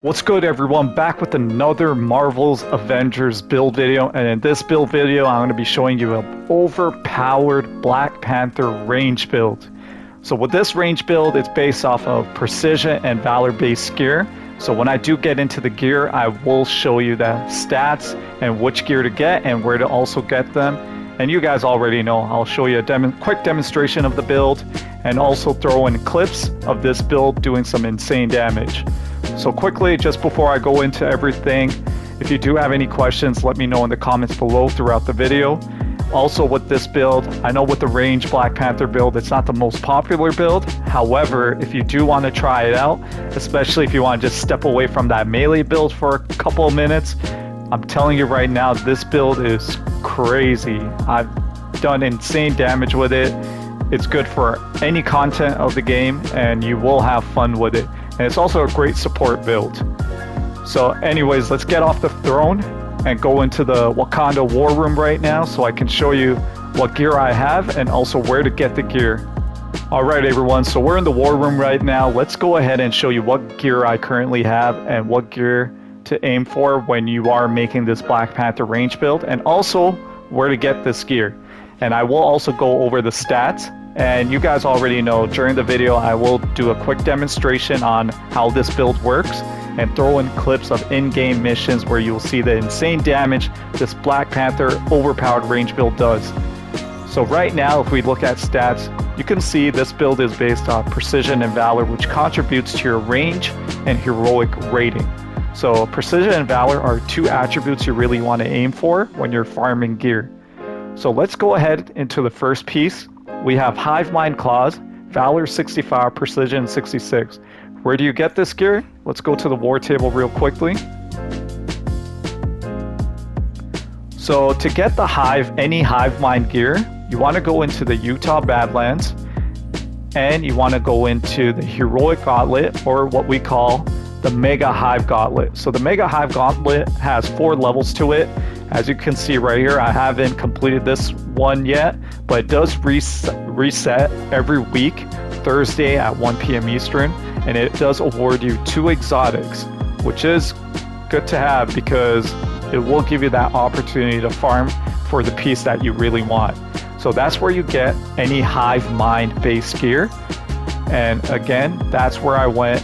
What's good, everyone? Back with another Marvel's Avengers build video, and in this build video I'm going to be showing you an overpowered Black Panther range build. So with this range build, it's based off of precision and valor based gear. So when I do get into the gear, I will show you the stats and which gear to get and where to also get them. And you guys already know, I'll show you a quick demonstration of the build and also throw in clips of this build doing some insane damage. So quickly, just before I go into everything, if you do have any questions, let me know in the comments below throughout the video. Also with this build, I know with the range Black Panther build, it's not the most popular build. However, if you do want to try it out, especially if you want to just step away from that melee build for a couple of minutes, I'm telling you right now, this build is crazy. I've done insane damage with it. It's good for any content of the game and you will have fun with it. And it's also a great support build. So anyways, let's get off the throne and go into the Wakanda war room right now so I can show you what gear I have and also where to get the gear. Alright everyone, so we're in the war room right now. Let's go ahead and show you what gear I currently have and what gear to aim for when you are making this Black Panther range build, and also where to get this gear. And I will also go over the stats. And you guys already know, during the video I will do a quick demonstration on how this build works and throw in clips of in-game missions where you'll see the insane damage this Black Panther overpowered range build does. So right now, if we look at stats, you can see this build is based on precision and valor, which contributes to your range and heroic rating. So precision and valor are two attributes you really want to aim for when you're farming gear. So let's go ahead into the first piece. We have Hive Mind Claws, Valor 65, Precision 66. Where do you get this gear? Let's go to the war table real quickly. So to get the any Hive Mind gear, you want to go into the Utah Badlands and you want to go into the Heroic Gauntlet, or what we call the Mega Hive Gauntlet. So the Mega Hive Gauntlet has 4 levels to it. As you can see right here, I haven't completed this one yet, but it does reset every week, Thursday at 1 p.m. Eastern, and it does award you 2 exotics, which is good to have because it will give you that opportunity to farm for the piece that you really want. So that's where you get any Hive Mind based gear. And again, that's where I went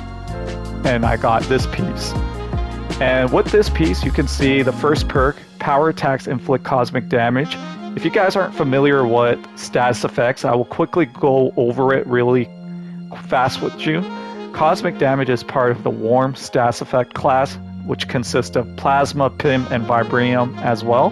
and I got this piece. And with this piece, you can see the first perk, Power Attacks Inflict Cosmic Damage. If you guys aren't familiar with status effects, I will quickly go over it really fast with you. Cosmic Damage is part of the Warm status effect class, which consists of Plasma, Pim, and Vibranium as well.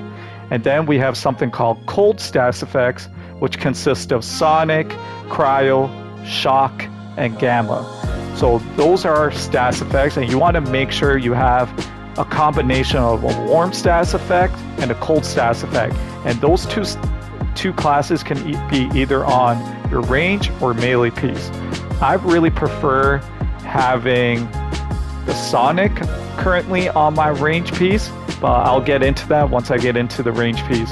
And then we have something called Cold status effects, which consist of Sonic, Cryo, Shock, and Gamma. So those are status effects, and you want to make sure you have a combination of a warm status effect and a cold status effect. And those two classes can be either on your range or melee piece. I really prefer having the Sonic currently on my range piece, but I'll get into that once I get into the range piece.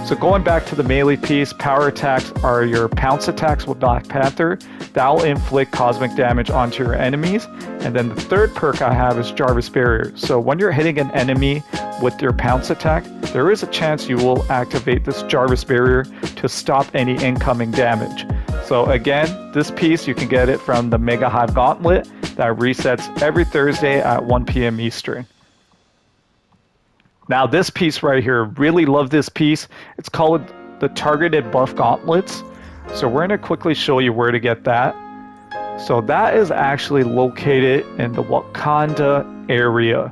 So going back to the melee piece, power attacks are your pounce attacks with Black Panther. That'll inflict cosmic damage onto your enemies. And then the third perk I have is Jarvis Barrier. So when you're hitting an enemy with your pounce attack, there is a chance you will activate this Jarvis Barrier to stop any incoming damage. So again, this piece, you can get it from the Mega Hive Gauntlet that resets every Thursday at 1 p.m. Eastern. Now this piece right here, really love this piece. It's called the Targeted Buff Gauntlets. So we're going to quickly show you where to get that. So that is actually located in the Wakanda area.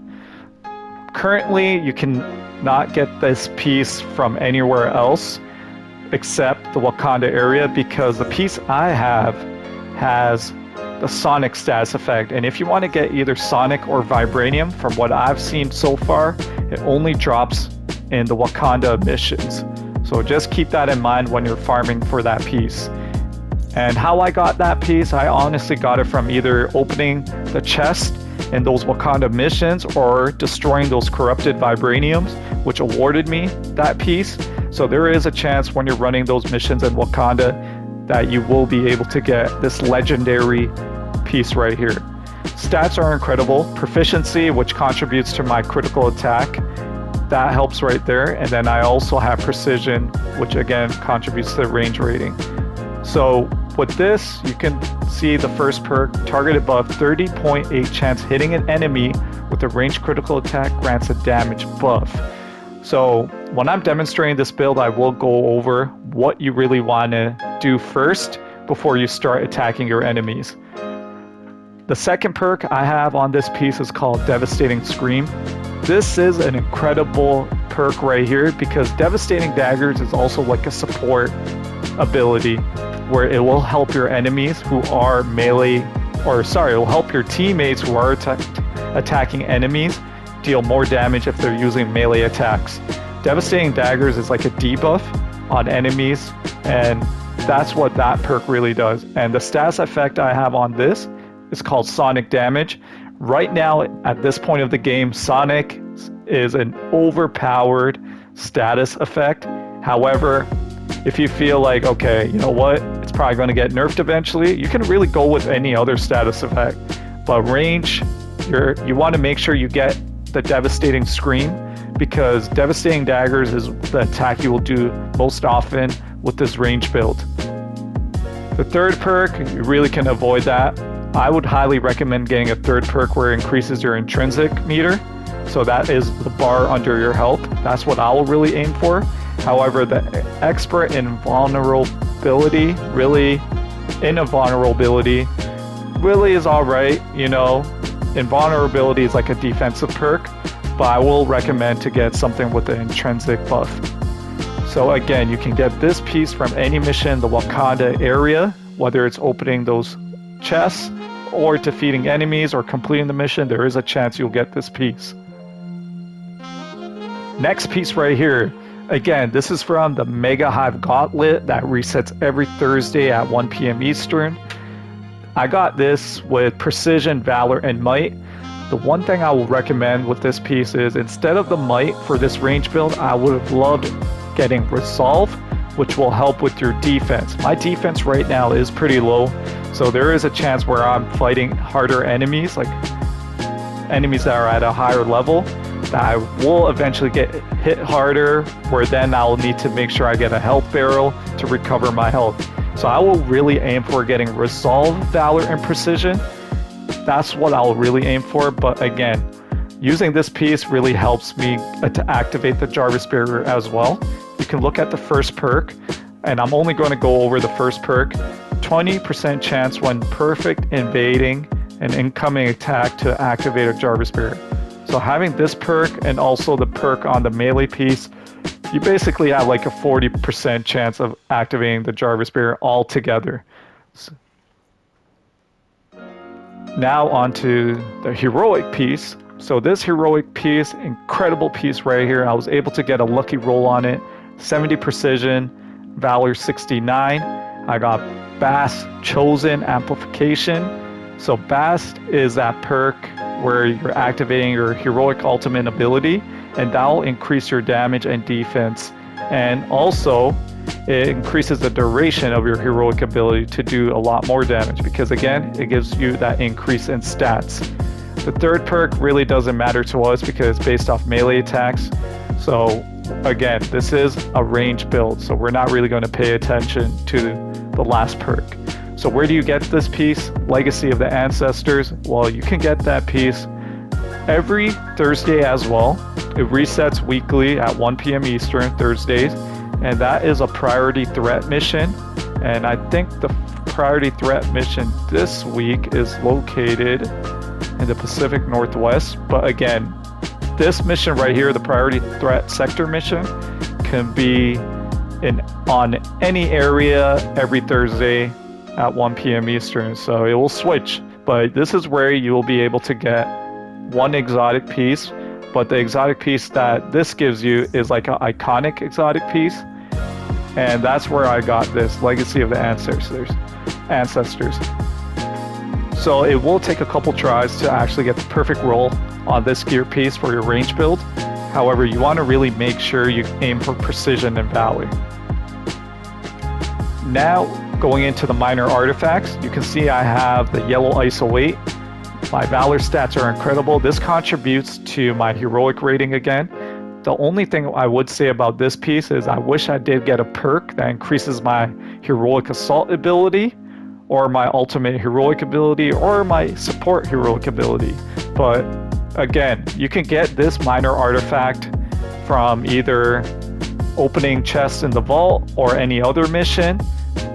Currently, you can not get this piece from anywhere else except the Wakanda area because the piece I have has the Sonic status effect. And if you want to get either Sonic or Vibranium, from what I've seen so far, it only drops in the Wakanda missions. So just keep that in mind when you're farming for that piece. And how I got that piece, I honestly got it from either opening the chest in those Wakanda missions or destroying those corrupted Vibraniums, which awarded me that piece. So there is a chance when you're running those missions in Wakanda that you will be able to get this legendary piece right here. Stats are incredible. Proficiency, which contributes to my critical attack, that helps right there. And then I also have precision, which again contributes to the range rating. So with this, you can see the first perk, target above 30.8 chance hitting an enemy with a ranged critical attack grants a damage buff. So when I'm demonstrating this build, I will go over what you really want to do first before you start attacking your enemies. The second perk I have on this piece is called Devastating Scream. This is an incredible perk right here because Devastating Daggers is also like a support ability where it will help your enemies who are melee, it will help your teammates who are attacking enemies deal more damage if they're using melee attacks. Devastating Daggers is like a debuff on enemies, and that's what that perk really does. And the status effect I have on this is called Sonic Damage. Right now, at this point of the game, Sonic is an overpowered status effect. However, if you feel like, okay, you know what, it's probably going to get nerfed eventually, you can really go with any other status effect. But range, you want to make sure you get the Devastating Scream, because Devastating Daggers is the attack you will do most often with this range build. The third perk, you really can avoid that. I would highly recommend getting a third perk where it increases your intrinsic meter. So that is the bar under your health. That's what I will really aim for. However, the expert invulnerability really is alright, you know. Invulnerability is like a defensive perk, but I will recommend to get something with the intrinsic buff. So again, you can get this piece from any mission in the Wakanda area, whether it's opening those chests or defeating enemies or completing the mission, there is a chance you'll get this piece. Next piece right here. Again, this is from the Mega Hive Gauntlet that resets every Thursday at 1 p.m. Eastern. I got this with Precision, Valor, and Might. The one thing I will recommend with this piece is instead of the Might for this range build, I would have loved getting Resolve, which will help with your defense. My defense right now is pretty low, so there is a chance where I'm fighting harder enemies, like enemies that are at a higher level, that I will eventually get hit harder, where then I'll need to make sure I get a health barrel to recover my health. So I will really aim for getting Resolve, Valor, and Precision. That's what I'll really aim for, but again, using this piece really helps me to activate the Jarvis Barrier as well. You can look at the first perk, and I'm only going to go over the first perk. 20% chance when perfect invading an incoming attack to activate a Jarvis Barrier. So having this perk and also the perk on the melee piece, you basically have like a 40% chance of activating the Jarvis Barrier altogether. Now onto the heroic piece. So this heroic piece, incredible piece right here. I was able to get a lucky roll on it. 70 precision, Valor 69. I got Bast Chosen Amplification. So Bast is that perk where you're activating your heroic ultimate ability, and that'll increase your damage and defense. And also, it increases the duration of your heroic ability to do a lot more damage, because again, it gives you that increase in stats. The third perk really doesn't matter to us because it's based off melee attacks. So again, this is a range build, so we're not really going to pay attention to the last perk. So where do you get this piece? Legacy of the Ancestors. Well, you can get that piece every Thursday as well. It resets weekly at 1 p.m. Eastern, Thursdays. And that is a priority threat mission. And I think the priority threat mission this week is located in the Pacific Northwest. But again, this mission right here, the priority threat sector mission, can be on any area every Thursday at 1 p.m. Eastern. So it will switch. But this is where you will be able to get one exotic piece. But the exotic piece that this gives you is like an iconic exotic piece. And that's where I got this Legacy of the Ancestors. So it will take a couple tries to actually get the perfect roll on this gear piece for your range build. However, you want to really make sure you aim for precision and valor. Now, going into the minor artifacts, you can see I have the yellow ISO 8. My Valor stats are incredible. This contributes to my heroic rating again. The only thing I would say about this piece is I wish I did get a perk that increases my heroic assault ability, or my ultimate heroic ability, or my support heroic ability. But again, you can get this minor artifact from either opening chests in the vault or any other mission,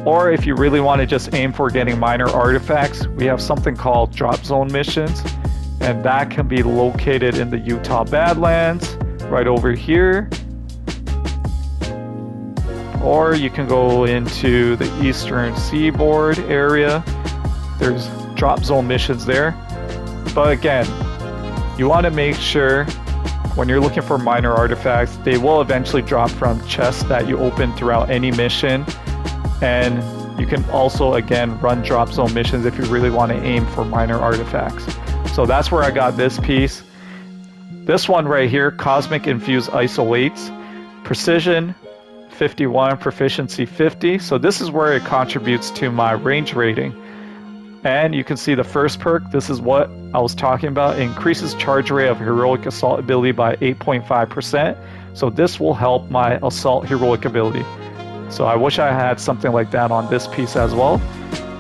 or if you really want to just aim for getting minor artifacts, we have something called drop zone missions, and that can be located in the Utah Badlands right over here, or you can go into the eastern seaboard area. There's drop zone missions there. But again, you want to make sure when you're looking for minor artifacts, they will eventually drop from chests that you open throughout any mission. And you can also, again, run drop zone missions if you really want to aim for minor artifacts. So that's where I got this piece. This one right here, Cosmic Infused Isolates, Precision 51, Proficiency 50. So this is where it contributes to my range rating. And you can see the first perk, this is what I was talking about. It increases charge rate of heroic assault ability by 8.5%. So this will help my assault heroic ability. So I wish I had something like that on this piece as well.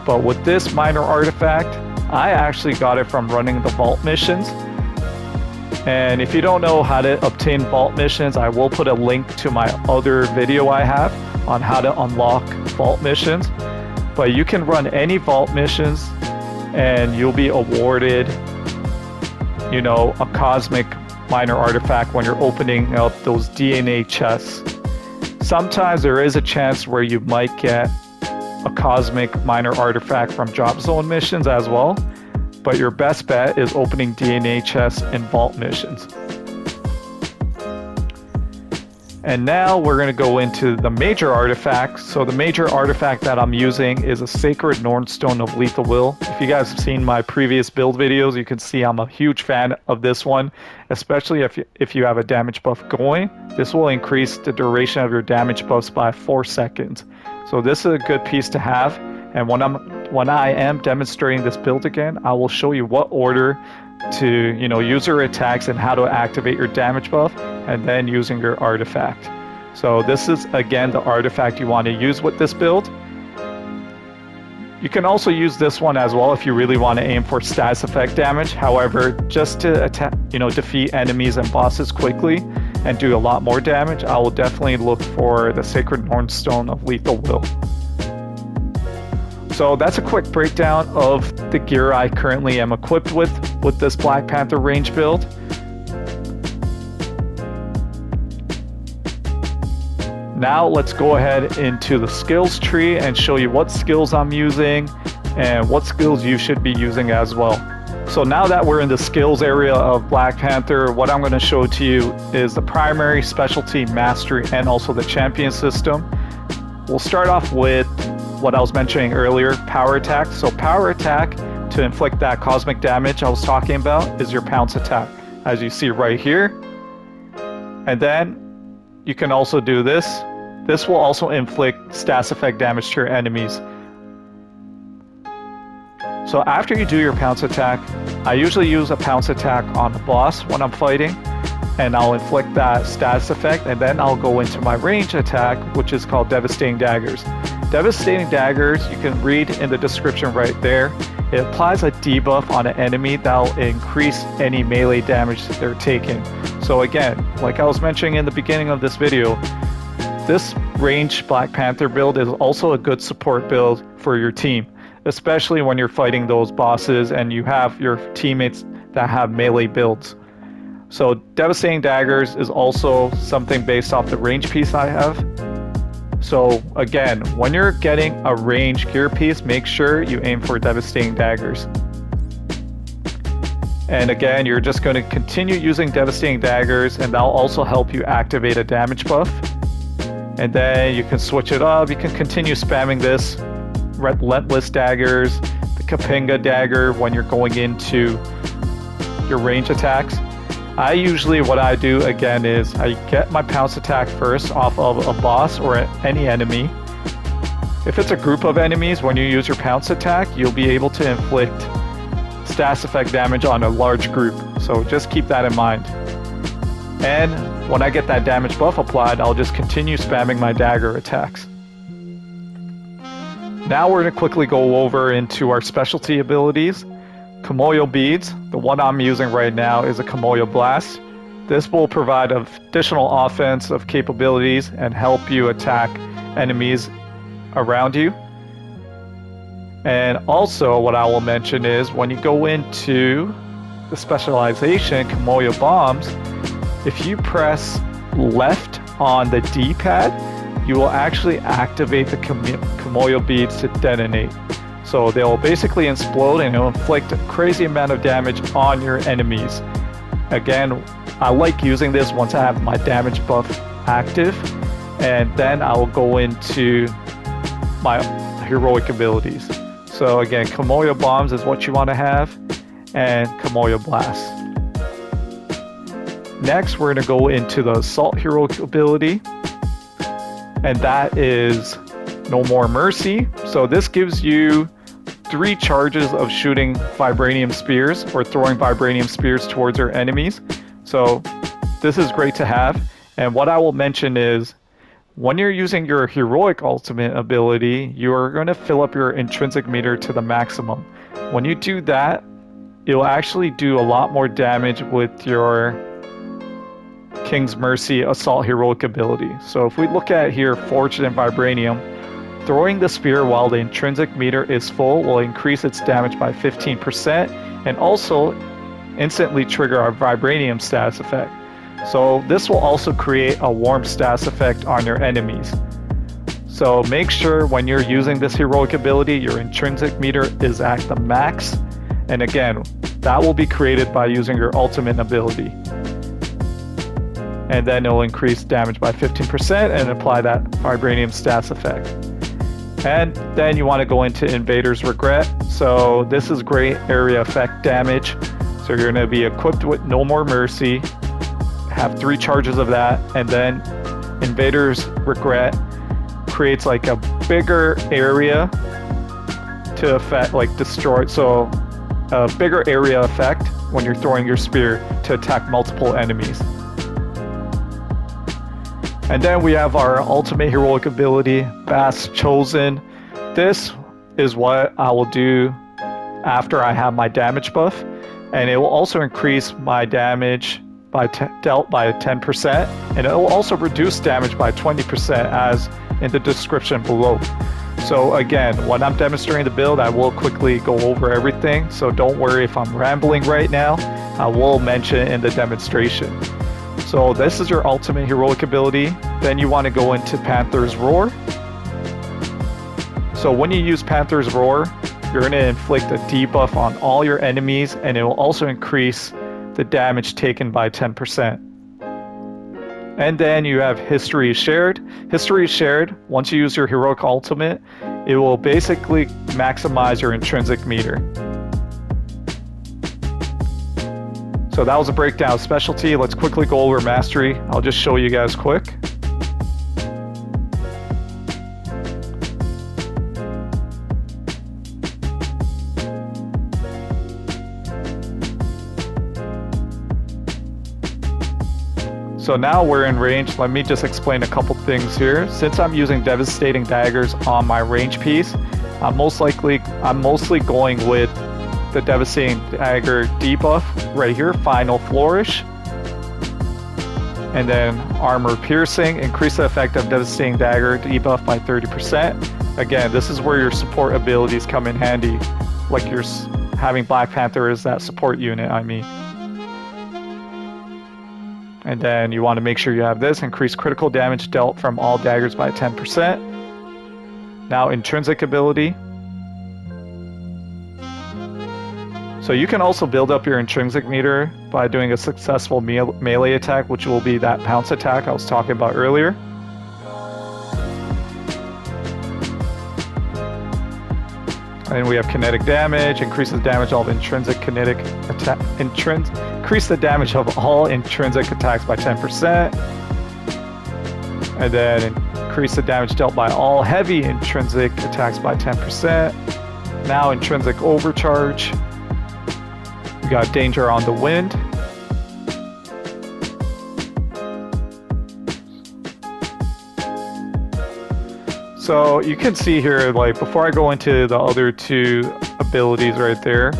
But with this minor artifact, I actually got it from running the vault missions. And if you don't know how to obtain vault missions, I will put a link to my other video I have on how to unlock vault missions. But you can run any vault missions and you'll be awarded, you know, a cosmic minor artifact when you're opening up those DNA chests. Sometimes there is a chance where you might get a cosmic minor artifact from drop zone missions as well, but your best bet is opening DNA chests and vault missions. And now we're going to go into the major artifacts. So the major artifact that I'm using is a Sacred Nornstone of Lethal Will. If you guys have seen my previous build videos, you can see I'm a huge fan of this one, especially if you have a damage buff going. This will increase the duration of your damage buffs by 4 seconds. So this is a good piece to have. And when I am demonstrating this build again, I will show you what order to, you know, use your attacks and how to activate your damage buff, and then using your artifact. So this is again the artifact you want to use with this build. You can also use this one as well if you really want to aim for status effect damage. However, just to attack, you know, defeat enemies and bosses quickly and do a lot more damage, I will definitely look for the Sacred Nornstone of Lethal Will. So that's a quick breakdown of the gear I currently am equipped with this Black Panther Range build. Now let's go ahead into the skills tree and show you what skills I'm using and what skills you should be using as well. So now that we're in the skills area of Black Panther, what I'm going to show to you is the primary, specialty, mastery, and also the champion system. We'll start off with what I was mentioning earlier, power attack. So power attack, to inflict that cosmic damage I was talking about, is your pounce attack, as you see right here. And then you can also do this. This will also inflict status effect damage to your enemies. So after you do your pounce attack, I usually use a pounce attack on the boss when I'm fighting, and I'll inflict that status effect, and then I'll go into my range attack, which is called Devastating Daggers. Devastating Daggers, you can read in the description right there. It applies a debuff on an enemy that will increase any melee damage that they're taking. So again, like I was mentioning in the beginning of this video, this range Black Panther build is also a good support build for your team, especially when you're fighting those bosses and you have your teammates that have melee builds. So Devastating Daggers is also something based off the range piece I have. So again, when you're getting a range gear piece, make sure you aim for Devastating Daggers. And again, you're just going to continue using Devastating Daggers, and that'll also help you activate a damage buff. And then you can switch it up. You can continue spamming this Relentless Daggers, the Kapinga Dagger when you're going into your range attacks. I usually, what I do again is I get my pounce attack first off of a boss or any enemy. If it's a group of enemies, when you use your pounce attack, you'll be able to inflict stats effect damage on a large group. So just keep that in mind. And when I get that damage buff applied, I'll just continue spamming my dagger attacks. Now we're going to quickly go over into our specialty abilities. Kimoyo Beads, the one I'm using right now is a Kimoyo Blast. This will provide additional offensive capabilities and help you attack enemies around you. And also what I will mention is when you go into the specialization, Kimoyo Bombs, if you press left on the D-pad, you will actually activate the Kimoyo Beads to detonate. So they'll basically explode and it'll inflict a crazy amount of damage on your enemies. Again, I like using this once I have my damage buff active, and then I will go into my heroic abilities. So again, Kimoyo Bombs is what you want to have, and Kimoyo Blast. Next, we're going to go into the Assault heroic ability, and that is No More Mercy. So this gives you 3 charges of shooting vibranium spears or throwing vibranium spears towards your enemies. So this is great to have. And what I will mention is when you're using your heroic ultimate ability, you're going to fill up your intrinsic meter to the maximum. When you do that, it'll actually do a lot more damage with your King's Mercy Assault heroic ability. So if we look at here, Forged in Vibranium, throwing the spear while the intrinsic meter is full will increase its damage by 15% and also instantly trigger our Vibranium status effect. So this will also create a warm status effect on your enemies. So make sure when you're using this heroic ability, your intrinsic meter is at the max. And again, that will be created by using your ultimate ability. And then it'll increase damage by 15% and apply that Vibranium status effect. And then you want to go into Invader's Regret. So this is great area effect damage. So you're going to be equipped with No More Mercy, have 3 charges of that, and then Invader's Regret creates like a bigger area to affect, like destroy. So a bigger area effect when you're throwing your spear to attack multiple enemies. And then we have our ultimate heroic ability, Bass Chosen. This is what I will do after I have my damage buff, and it will also increase my damage by dealt by 10%, and it will also reduce damage by 20% as in the description below. So again, when I'm demonstrating the build, I will quickly go over everything, so don't worry if I'm rambling right now. I will mention it in the demonstration. So this is your ultimate heroic ability. Then you want to go into Panther's Roar. So when you use Panther's Roar, you're going to inflict a debuff on all your enemies, and it will also increase the damage taken by 10%. And then you have History Shared. History Shared, once you use your heroic ultimate, it will basically maximize your intrinsic meter. So that was a breakdown of specialty. Let's quickly go over mastery. I'll just show you guys quick. So now we're in range. Let me just explain a couple things here. Since I'm using devastating daggers on my range piece, I'm mostly going with the devastating dagger debuff right here, Final Flourish, and then armor piercing, increase the effect of devastating dagger debuff by 30%. Again, this is where your support abilities come in handy, like you're having Black Panther as that support unit, I mean. And then you want to make sure you have this, increase critical damage dealt from all daggers by 10%. Now intrinsic ability. So you can also build up your intrinsic meter by doing a successful melee attack, which will be that pounce attack I was talking about earlier. And we have kinetic damage, increases damage of intrinsic kinetic attack, increase the damage of all intrinsic attacks by 10%. And then increase the damage dealt by all heavy intrinsic attacks by 10%. Now intrinsic overcharge. got danger on the wind. So you can see here, like, before I go into the other two abilities right there,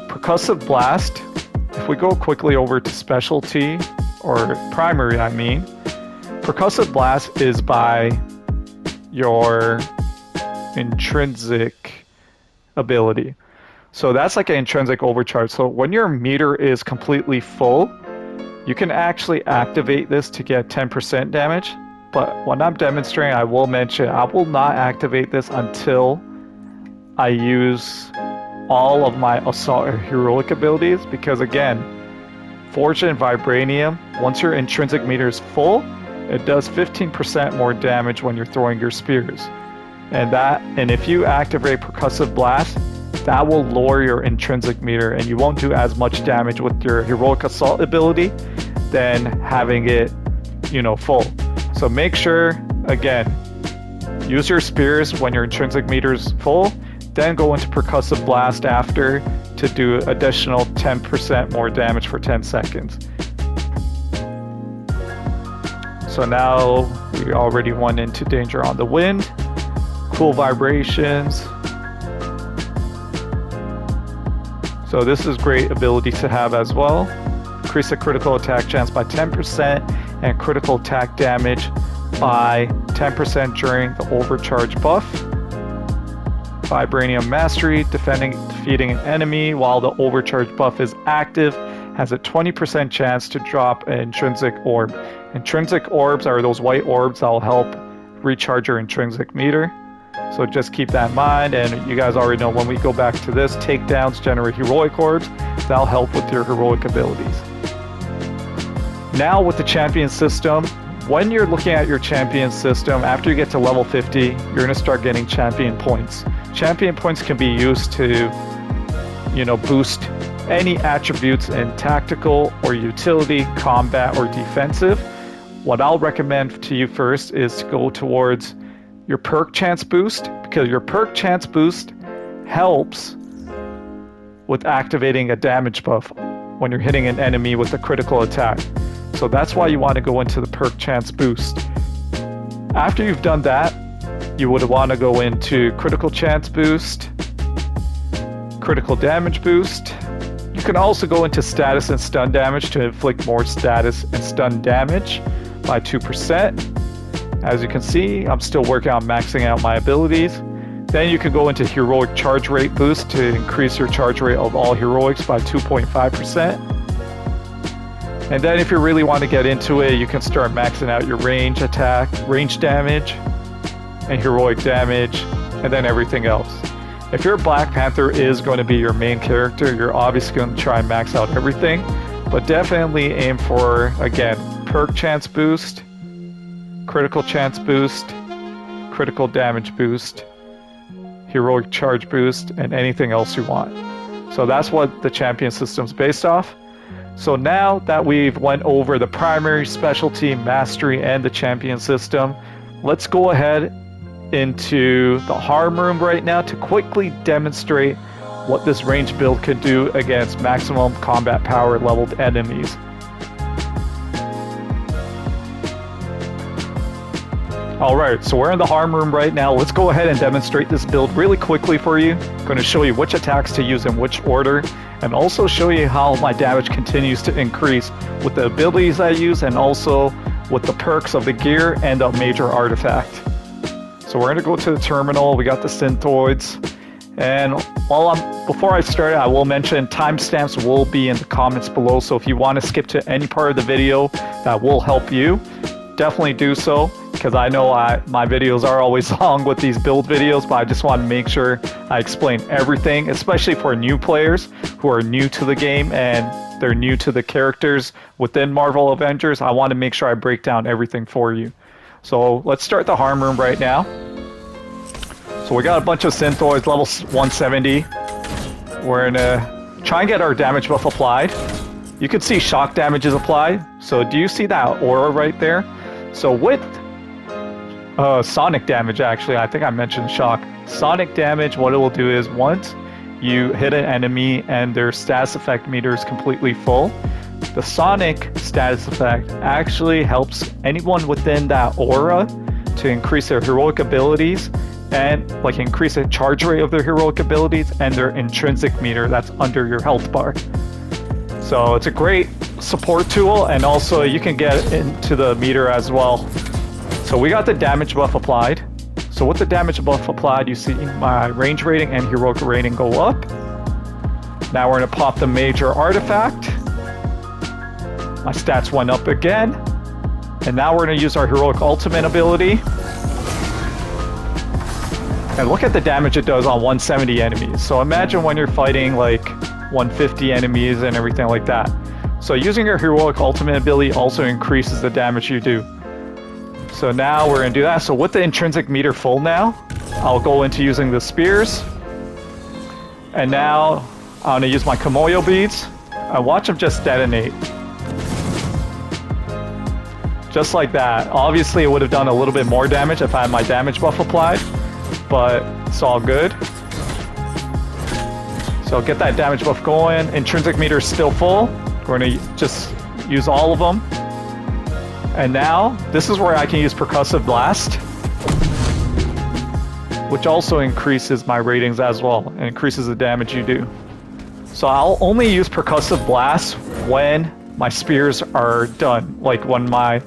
percussive blast, if we go quickly over to specialty, or primary I mean, percussive blast is by your intrinsic ability. So that's like an intrinsic overcharge. So when your meter is completely full, you can actually activate this to get 10% damage. But when I'm demonstrating, I will mention I will not activate this until I use all of my assault or heroic abilities, because again, Fortune and Vibranium, once your intrinsic meter is full, it does 15% more damage when you're throwing your spears. And if you activate Percussive Blast, that will lower your intrinsic meter and you won't do as much damage with your heroic assault ability than having it, full. So make sure, again, use your spears when your intrinsic meter is full, then go into Percussive Blast after to do additional 10% more damage for 10 seconds. So now we already went into Danger on the Wind, Cool Vibrations. So this is great ability to have as well. Increase the critical attack chance by 10% and critical attack damage by 10% during the overcharge buff. Vibranium Mastery, defeating an enemy while the overcharge buff is active, has a 20% chance to drop an intrinsic orb. Intrinsic orbs are those white orbs that will help recharge your intrinsic meter. So just keep that in mind, and you guys already know when we go back to this, takedowns generate heroic orbs. That'll help with your heroic abilities. Now with the champion system, when you're looking at your champion system, after you get to level 50, you're going to start getting champion points. Champion points can be used to, boost any attributes in tactical or utility, combat, or defensive. What I'll recommend to you first is to go towards your perk chance boost, because your perk chance boost helps with activating a damage buff when you're hitting an enemy with a critical attack. So that's why you want to go into the perk chance boost. After you've done that, you would want to go into critical chance boost, critical damage boost. You can also go into status and stun damage to inflict more status and stun damage by 2%. As you can see, I'm still working on maxing out my abilities. Then you can go into heroic charge rate boost to increase your charge rate of all heroics by 2.5%. And then if you really want to get into it, you can start maxing out your range attack, range damage, and heroic damage, and then everything else. If your Black Panther is going to be your main character, you're obviously going to try and max out everything, but definitely aim for, again, perk chance boost, critical chance boost, critical damage boost, heroic charge boost, and anything else you want. So that's what the champion system's based off. So now that we've went over the primary, specialty, mastery, and the champion system, let's go ahead into the harm room right now to quickly demonstrate what this range build could do against maximum combat power leveled enemies. Alright, so we're in the harm room right now. Let's go ahead and demonstrate this build really quickly for you. I'm going to show you which attacks to use in which order, and also show you how my damage continues to increase with the abilities I use and also with the perks of the gear and a major artifact. So we're going to go to the terminal. We got the synthoids. And before I start, I will mention timestamps will be in the comments below. So if you want to skip to any part of the video that will help you, definitely do so, because I know my videos are always long with these build videos, but I just want to make sure I explain everything, especially for new players who are new to the game and they're new to the characters within Marvel Avengers. I want to make sure I break down everything for you. So let's start the harm room right now. So we got a bunch of synthoids, level 170. We're gonna try and get our damage buff applied. You can see shock damage is applied. So do you see that aura right there? So with sonic damage, actually, I think I mentioned shock. Sonic damage, what it will do is once you hit an enemy and their status effect meter is completely full. The Sonic status effect actually helps anyone within that aura to increase their heroic abilities and like increase the charge rate of their heroic abilities and their intrinsic meter that's under your health bar. So it's a great support tool, and also you can get into the meter as well. So we got the damage buff applied. So with the damage buff applied, you see my range rating and heroic rating go up. Now we're going to pop the major artifact. My stats went up again. And now we're going to use our heroic ultimate ability. And look at the damage it does on 170 enemies. So imagine when you're fighting like 150 enemies and everything like that. So using your heroic ultimate ability also increases the damage you do. So now we're going to do that. So with the intrinsic meter full now, I'll go into using the spears. And now I'm going to use my Kimoyo beads. I watch them just detonate. Just like that. Obviously, it would have done a little bit more damage if I had my damage buff applied, but it's all good. So get that damage buff going. Intrinsic meter is still full. We're going to just use all of them. And now, this is where I can use Percussive Blast, which also increases my ratings as well, and increases the damage you do. So I'll only use Percussive Blast when my spears are done. Like when my,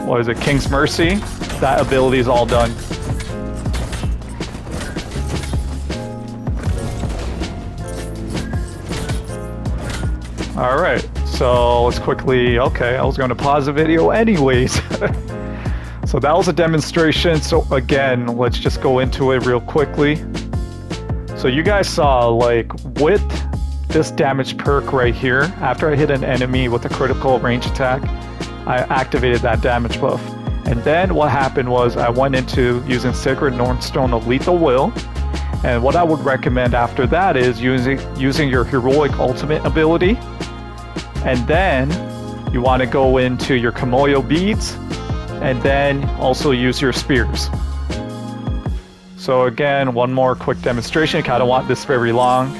what is it, King's Mercy? That ability is all done. Alright, so let's quickly, okay, I was going to pause the video anyways. So that was a demonstration. So again, let's just go into it real quickly. So you guys saw, like, with this damage perk right here, after I hit an enemy with a critical range attack, I activated that damage buff. And then what happened was I went into using Sacred Nornstone of Lethal Will. And what I would recommend after that is using your heroic ultimate ability. And then you want to go into your Kimoyo beads and then also use your spears. So again, one more quick demonstration. I kind of want this very long.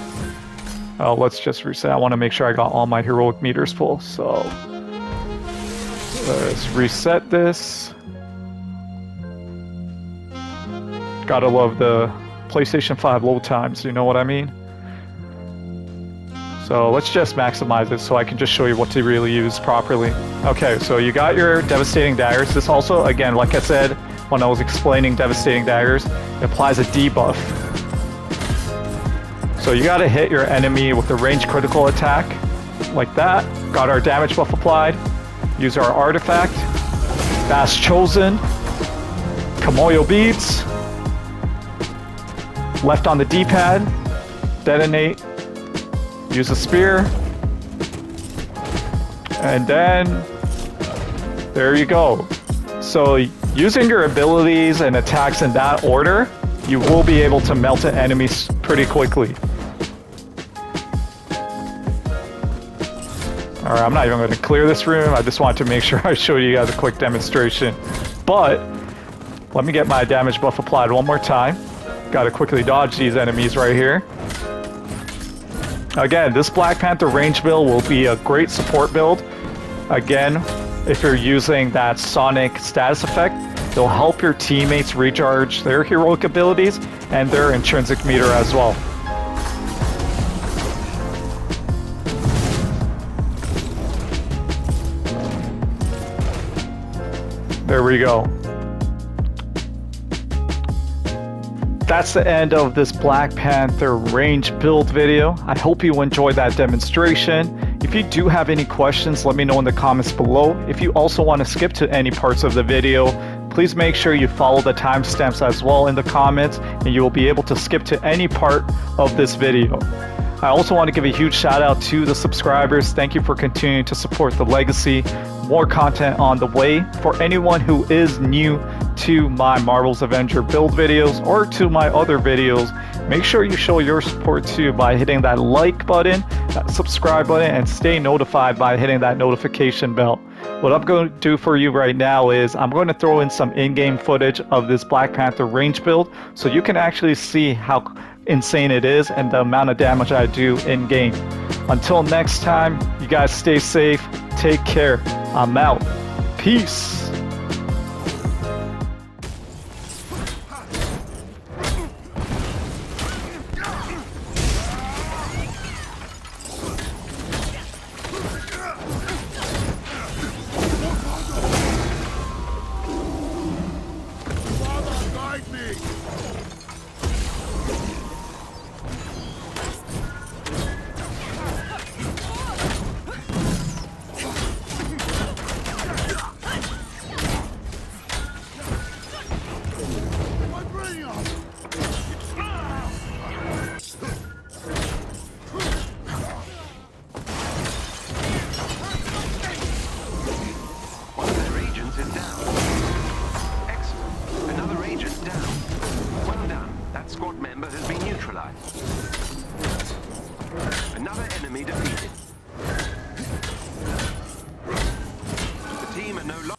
Let's just reset. I want to make sure I got all my heroic meters full. So let's reset this. Gotta love the PlayStation 5 load times, you know what I mean? So let's just maximize it so I can just show you what to really use properly. Okay, so you got your Devastating Daggers. This also, again, like I said, when I was explaining Devastating Daggers, it applies a debuff. So you gotta hit your enemy with a ranged critical attack, like that. Got our damage buff applied. Use our artifact. Fast Chosen. Kimoyo Beads. Left on the D-pad. Detonate. Use a spear. And then there you go. So using your abilities and attacks in that order, you will be able to melt an enemy pretty quickly. Alright, I'm not even going to clear this room. I just wanted to make sure I showed you guys a quick demonstration. But let me get my damage buff applied one more time. Got to quickly dodge these enemies right here. Again, this Black Panther Range Build will be a great support build. Again, if you're using that Sonic status effect, it'll help your teammates recharge their heroic abilities and their intrinsic meter as well. There we go. That's the end of this Black Panther Range Build video. I hope you enjoyed that demonstration. If you do have any questions, let me know in the comments below. If you also want to skip to any parts of the video, please make sure you follow the timestamps as well in the comments, and you will be able to skip to any part of this video. I also want to give a huge shout out to the subscribers. Thank you for continuing to support the legacy. More content on the way. For anyone who is new to my Marvel's Avenger build videos or to my other videos, make sure you show your support too by hitting that like button, that subscribe button, and stay notified by hitting that notification bell. What I'm going to do for you right now is I'm going to throw in some in-game footage of this Black Panther Range Build so you can actually see how insane it is and the amount of damage I do in game. Until next time, you guys stay safe, take care, I'm out. Peace. Squad member has been neutralized. Another enemy defeated. The team are no longer